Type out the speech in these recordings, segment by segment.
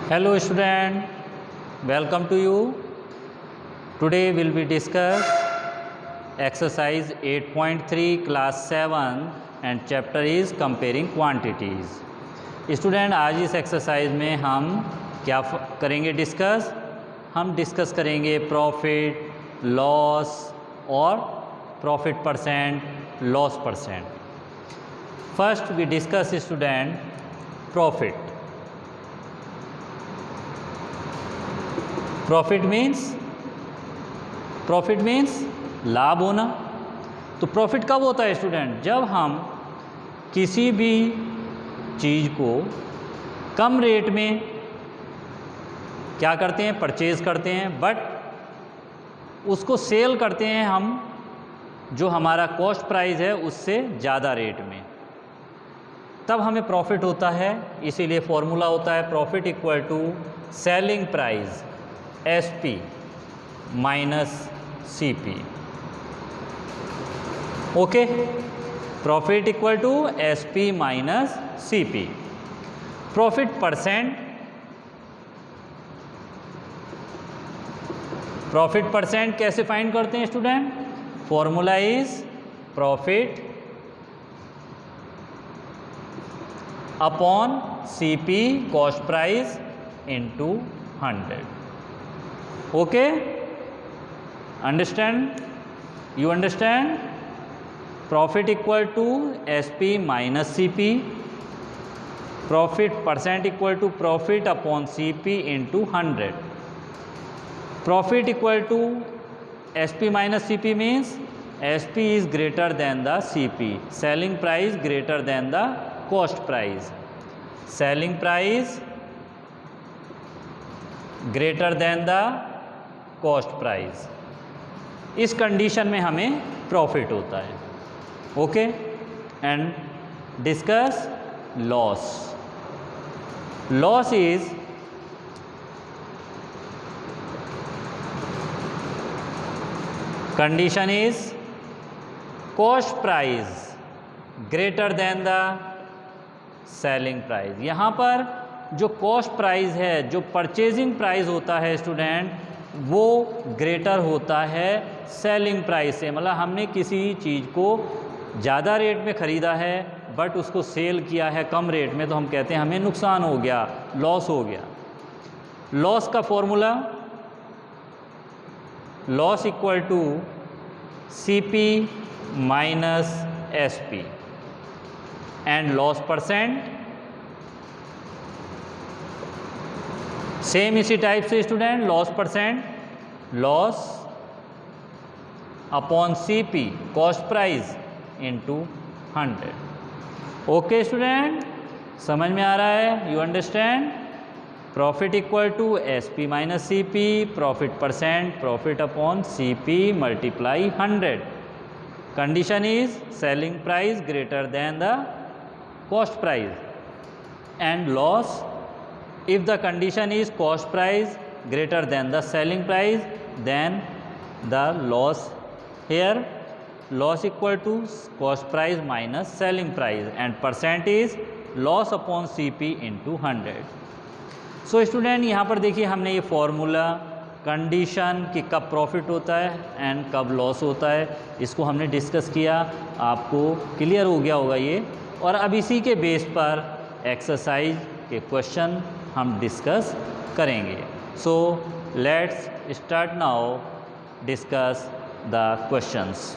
Hello student, welcome to you. Today will be discuss exercise 8.3 class 7 and chapter is comparing quantities. Student, आज इस exercise में हम क्या करेंगे डिस्कस? हम डिस्कस करेंगे प्रॉफिट, लॉस और profit percent, loss percent. First we discuss student profit. Profit means लाभ होना. तो प्रॉफिट कब होता है स्टूडेंट? जब हम किसी भी चीज़ को कम रेट में क्या करते हैं, परचेज़ करते हैं, बट उसको सेल करते हैं हम जो हमारा कॉस्ट प्राइस है उससे ज़्यादा रेट में, तब हमें प्रॉफिट होता है. इसीलिए फॉर्मूला होता है profit equal to selling price SP minus CP. Okay, profit equal to SP minus CP. Profit percent कैसे फाइंड करते हैं student? Formula is profit upon CP cost price into 100. Okay, you understand? Profit equal to SP minus CP. Profit percent equal to profit upon CP into 100. Profit equal to SP minus CP means SP is greater than the CP. Selling price greater than the cost price. Selling price greater than the cost price. इस condition में हमें profit होता है. Okay, and discuss loss. Loss is condition is cost price greater than the selling price. यहाँ पर जो cost price है, जो परचेजिंग प्राइस होता है स्टूडेंट, वो ग्रेटर होता है सेलिंग प्राइस से. मतलब हमने किसी चीज़ को ज़्यादा रेट में ख़रीदा है बट उसको सेल किया है कम रेट में, तो हम कहते हैं हमें नुकसान हो गया, लॉस हो गया. लॉस का formula loss equal to CP minus SP and loss percent same इसी टाइप से student. Loss percent loss upon CP cost price into 100. Okay student, समझ में आ रहा है? You understand? Profit equal to SP minus CP, profit percent profit upon CP multiply 100. Condition is selling price greater than the cost price and loss. If the condition is cost price greater than the selling price, then the loss here loss equal to cost price minus selling price and percent is loss upon CP into 100. So student, यहाँ पर देखिए हमने ये formula condition कि कब profit होता है and कब लॉस होता है, इसको हमने डिस्कस किया. आपको क्लियर हो गया होगा ये. और अब इसी के बेस पर एक्सरसाइज के क्वेश्चन हम डिस्कस करेंगे. So let's start now discuss the questions.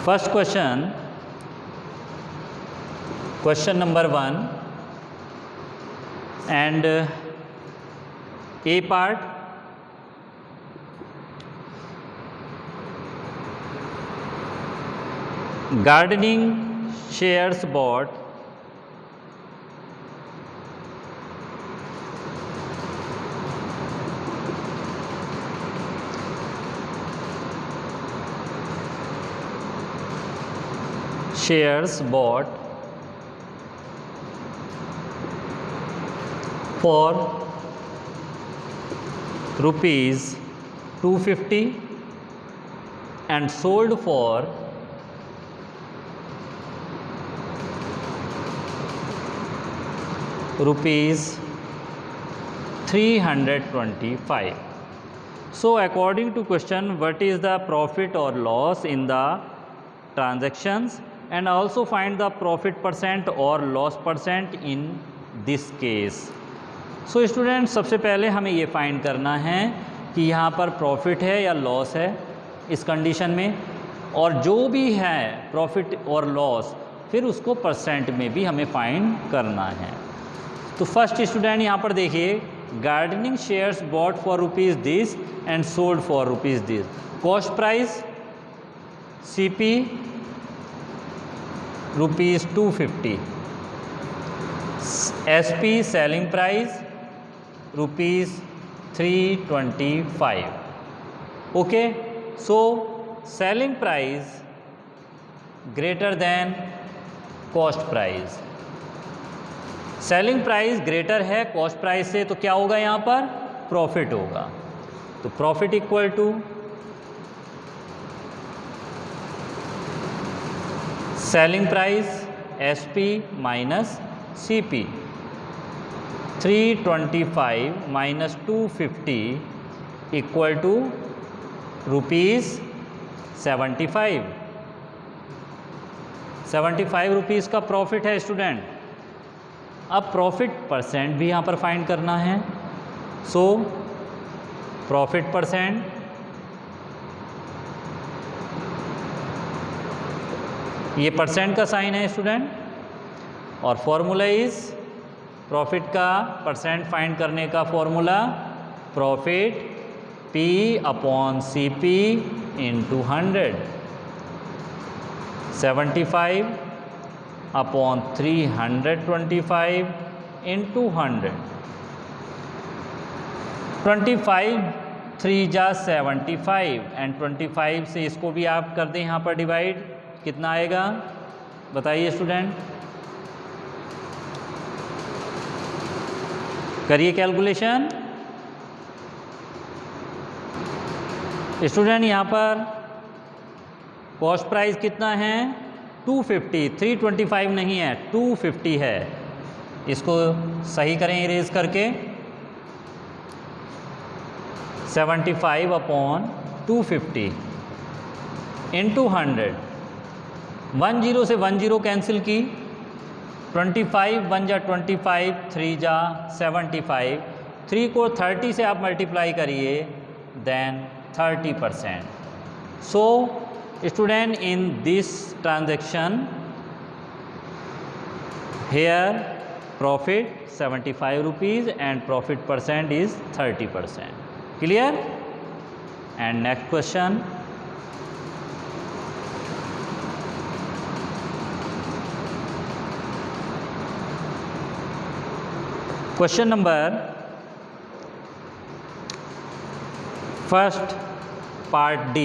First question number 1 and A part. Gardening shares bought for rupees 250 and sold for rupees 325. So according to question, what is the profit or loss in the transactions, and also find the profit percent or loss percent in this case. So student सबसे पहले हमें ये find करना है कि यहाँ पर profit है या लॉस है इस कंडीशन में, और जो भी है प्रॉफिट और लॉस फिर उसको परसेंट में भी हमें फाइंड करना है। तो फर्स्ट स्टूडेंट यहाँ पर देखिए, gardening shares bought for rupees this and sold for rupees this. Cost price CP rupees 250, SP selling price rupees 325। Okay, so selling price greater than cost price. Selling price greater है cost price से, तो क्या होगा यहाँ पर profit होगा। तो profit equal to selling price SP minus CP। 325 minus 250 equal to rupees 75। 75 rupees का प्रॉफिट है स्टूडेंट। अब प्रॉफिट परसेंट भी यहाँ पर फाइंड करना है। सो प्रॉफिट परसेंट ये परसेंट का साइन है स्टूडेंट, और फॉर्मूला इज प्रॉफिट का परसेंट फाइंड करने का formula profit P upon CP into 100। 75 upon 325 into 100। 25 3 जा 75 एंड 25 से इसको भी आप कर दें यहाँ पर डिवाइड, कितना आएगा बताइए स्टूडेंट, करिए कैलकुलेशन। स्टूडेंट यहाँ पर कॉस्ट प्राइस कितना है 250, 325 नहीं है 250 है। इसको सही करें इरेज करके। 75 अपॉन 250 इंटू 100। 10 से 10 कैंसिल की, 25 1 जा 25, 3 जा 75, 3 को 30 से आप मल्टीप्लाई करिए, then 30%। So student in this transaction here profit 75 rupees and profit percent is 30%। Clear? And next question, question number first part D।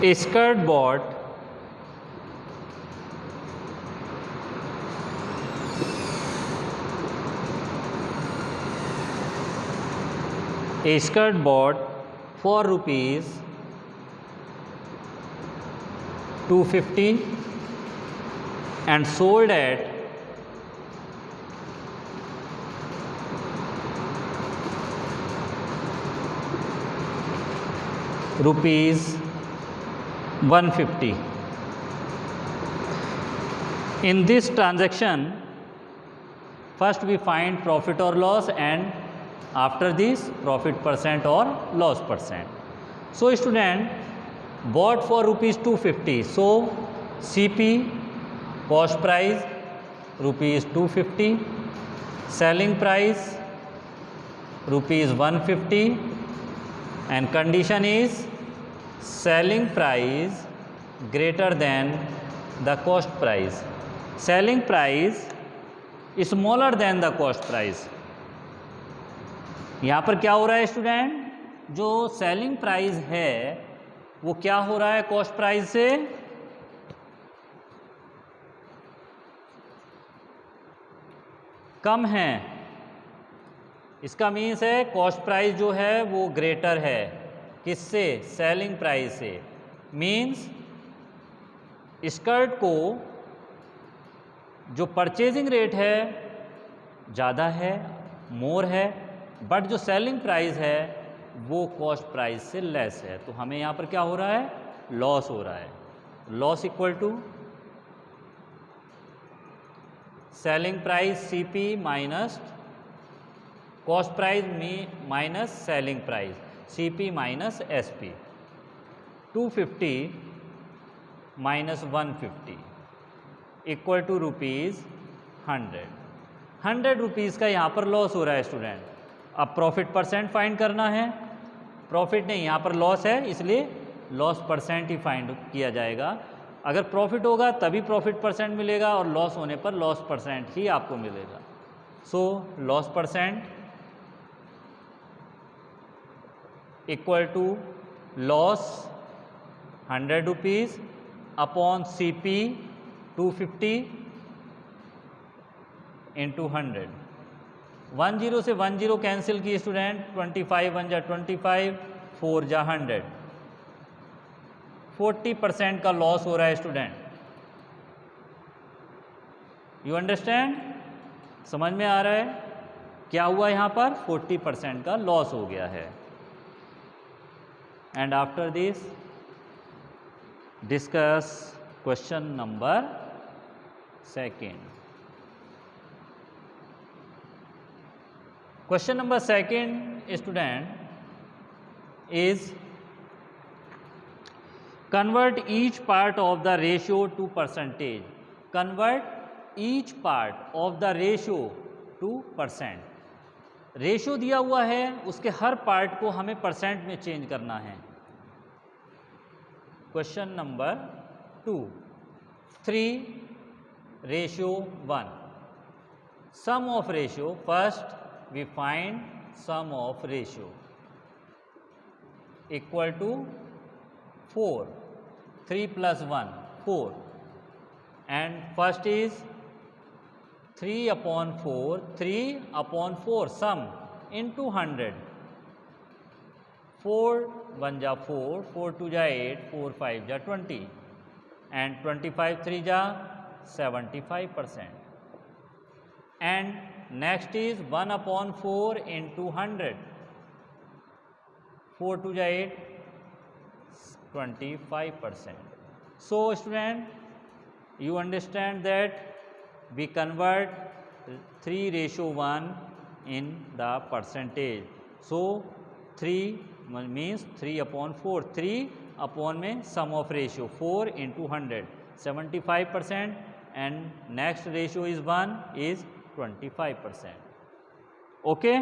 A skirt bought for rupees 250 and sold at rupees 150। In this transaction, first we find profit or loss, and after this profit percent or loss percent. So student, bought for rupees 250, so CP cost price rupees 250, selling price rupees 150, and condition is selling price greater than the cost price। selling price smaller than the cost price। यहाँ पर क्या हो रहा है student, जो selling price है वो क्या हो रहा है कॉस्ट प्राइस से कम है। इसका मीन्स है कॉस्ट प्राइस जो है वो ग्रेटर है किससे, सेलिंग प्राइस से। मीन्स स्कर्ट को जो परचेजिंग रेट है ज़्यादा है, मोर है, बट जो सेलिंग प्राइस है वो कॉस्ट प्राइस से लेस है, तो हमें यहाँ पर क्या हो रहा है, लॉस हो रहा है। Loss equal to selling price CP minus cost price minus selling price CP minus SP। 250 minus 150 equal to rupees 100। 100 rupees का यहाँ पर लॉस हो रहा है स्टूडेंट। अब प्रॉफिट परसेंट फाइंड करना है, प्रॉफिट नहीं, यहाँ पर लॉस है इसलिए लॉस परसेंट ही फाइंड किया जाएगा। अगर प्रॉफिट होगा तभी प्रॉफिट परसेंट मिलेगा और लॉस होने पर लॉस परसेंट ही आपको मिलेगा। So loss percent equal to loss 100 rupees upon CP 250 into 100। 10 से 10 कैंसिल की स्टूडेंट, 25 1 जा 25, 4 जा 100। 40% का लॉस हो रहा है स्टूडेंट। You understand? समझ में आ रहा है क्या हुआ यहाँ पर? 40% का लॉस हो गया है। And after this discuss question number 2। Question number 2 student is convert each part of the ratio to percentage। convert each part of the ratio to percent। Ratio दिया हुआ है, उसके हर पार्ट को हमें परसेंट में चेंज करना है। Question number 2, 3:1। Sum of ratio, first we find sum of ratio equal to 4। 3 + 1 4 and first is 3/4, 3/4 sum into 100। 4 1 जा 4, 4 2 जा 8, 4 5 जा 20 and 25 3 जा 75%। and next is 1/4 into 100। 4 2 जा 8, 25%। So student, you understand that we convert 3:1 in the percentage। So 3 means 3/4, 3 upon में sum of ratio 4 into 100, 75%, and next ratio is 1 is 25%। okay,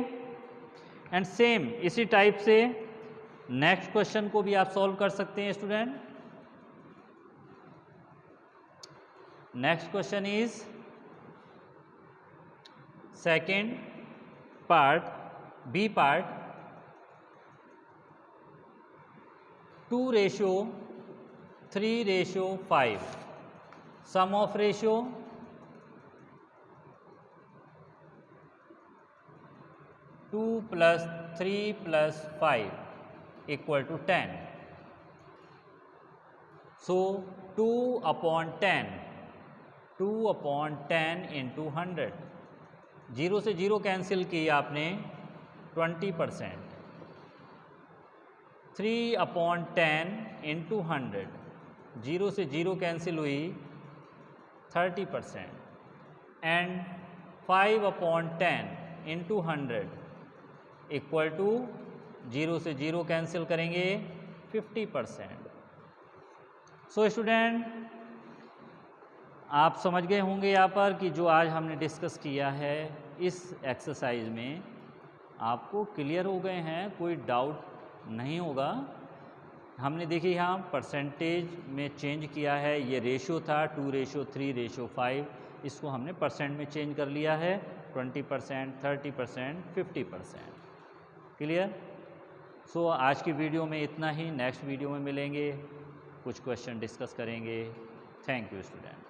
and same इसी type से next question को भी आप solve कर सकते हैं student. Next question is second part, B part, 2:3:5। Sum of ratio 2 + 3 + 5 equal to 10। so 2/10, 2/10 into 100। 0 से 0 cancel की आपने, 20%। 3/10 into 100, 0 से 0 कैंसिल हुई, 30%। एंड 5/10 into 100 इक्वल टू 0 से 0 कैंसिल करेंगे, 50%। सो स्टूडेंट, आप समझ गए होंगे यहाँ पर कि जो आज हमने डिस्कस किया है इस एक्सरसाइज में आपको क्लियर हो गए हैं, कोई डाउट नहीं होगा। हमने देखिए यहाँ परसेंटेज में चेंज किया है, ये रेशियो था 2:3:5, इसको हमने परसेंट में चेंज कर लिया है, 20%, 30%, 50%। क्लियर? सो आज की वीडियो में इतना ही। नेक्स्ट वीडियो में मिलेंगे, कुछ क्वेश्चन डिस्कस करेंगे। Thank you student.